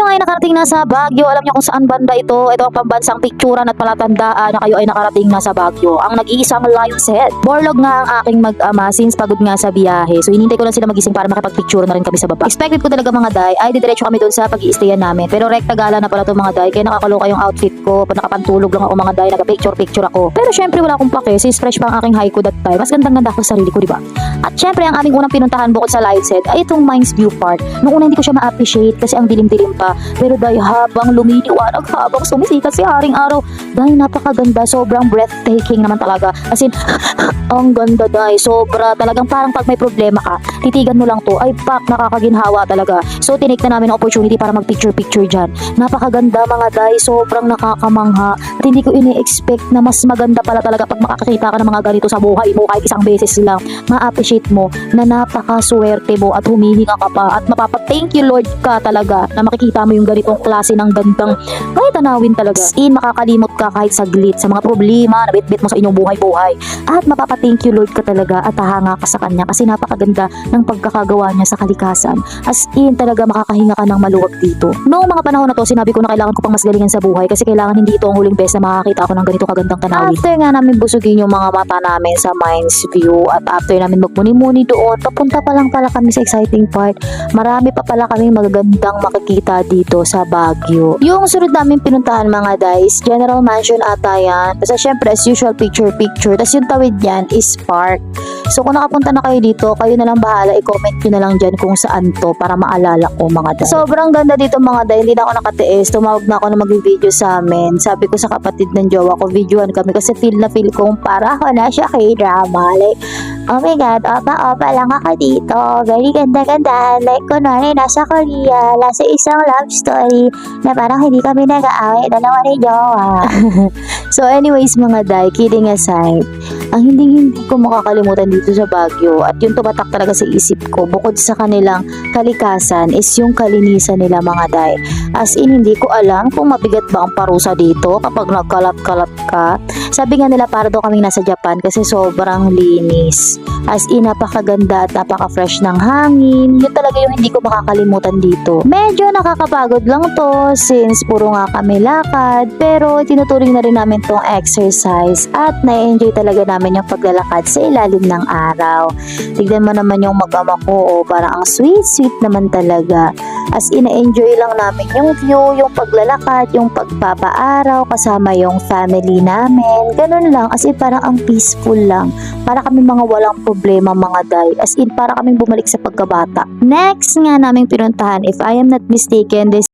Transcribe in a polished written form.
nga ay nakarating na sa Baguio. Alam niyo kung saan banda ito? Ito ang pambansang picturean at palatandaan na kayo ay nakarating na sa Baguio. Ang nag-iisang Lion's Head. Borlog nga ang aking mag-ama since pagod nga sa biyahe. So hinintay ko lang sila magising para makipag-picture na rin kami sa baba. Expected ko talaga mga day ay didiretso kami doon sa pag-i-stayan namin. Pero rekta gala na pala to mga day. Kaya nakakaloka yung outfit ko. Nakapantulog lang ako mga day. Nag-picture ako. Pero syempre wala akong pake since fresh pa ang aking haiku that time. Mas gandang-ganda ako sa sarili ko, di ba? At syempre ang aming unang pinuntahan bukod sa Lion's Head ay itong Mines View Park. Noong una hindi ko siya ma-appreciate kasi ang dilim-dilim pa. Pero dahil habang lumiliwanag, habang sumisikat si Haring Araw, dahil napakaganda, sobrang breathtaking naman talaga. As in, ang ganda dahil sobra talagang parang pag may problema ka, titigan mo lang to, ay pak, nakakaginhawa talaga. So tinake na namin ang opportunity para mag-picture dyan. Napakaganda mga dahil, sobrang nakakamangha. At hindi ko ini-expect na mas maganda pala talaga pag makakakita ka ng mga ganito sa buhay mo kahit isang beses lang. Ma-appreciate mo na napakaswerte mo at humihinga ka pa at mapapa-thank you Lord ka talaga na makikita mo yung ganitong klase ng gandang kahit tanawin talaga. Makakalimot ka kahit saglit sa mga problema na bitbit mo sa inyong buhay-buhay at mapapa-thank you Lord ka talaga at hahanga ka sa kanya kasi napakaganda ng pagkakagawa niya sa kalikasan. As in talaga makakahinga ka ng maluwag dito. Noong mga panahon na to, sinabi ko na kailangan ko pang mas galingan sa buhay kasi kailangan hindi ito ang huling beses na makakita ako ng ganito kagandang tanawin. After nga namin busugin yung mga mata namin sa Mines View at after namin magmuni-muni doon, papunta pa lang pala kami sa exciting part. Marami pa pala kaming magagandang makikita dito sa Baguio. Yung sunod namin pinuntahan mga guys, General Mansion ata yan. Kasi syempre as usual picture. Tapos yung tawid yan is park. So kung nakapunta na kayo dito, kayo na lang bahala, i-comment nyo na lang dyan kung saan to para maalala ko mga day. Sobrang ganda dito mga day, hindi na ako nakatiis. Tumawag na ako na mag-video sa amin. Sabi ko sa kapatid ng jowa ko, videoan kami kasi feel kong para ako na siya kay drama. Like, oh my god, opa lang ako dito. Very ganda-ganda. Like, kunwari, nasa Korea, nasa isang love story na parang hindi kami nag-aaway, dalawa ni jowa. So anyways mga day, kidding aside, ang hindi ko makakalimutan dito sa Baguio at yung tumatak talaga sa isip ko bukod sa kanilang kalikasan is yung kalinisan nila mga day. As in, hindi ko alam kung mabigat ba ang parusa dito kapag nagkalat-kalat ka. Sabi nga nila para daw kaming nasa Japan kasi sobrang linis. As in, napakaganda at napaka-fresh ng hangin. Yun talaga yung hindi ko makakalimutan dito. Medyo nakakapagod lang to since puro nga kami lakad, pero tinuturing na rin namin tong exercise at na-enjoy talaga namin yung paglalakad sa ilalim ng araw. Tignan mo naman yung mag-ama ko, parang ang sweet naman talaga. As in, na-enjoy lang namin yung view, yung paglalakad, yung pagpapaaraw kasama yung family namin. Ganun lang, as in parang ang peaceful lang. Para kami mga walang problema mga day. As in, para kaming bumalik sa pagkabata. Next nga naming pinuntahan, if I am not mistaken, this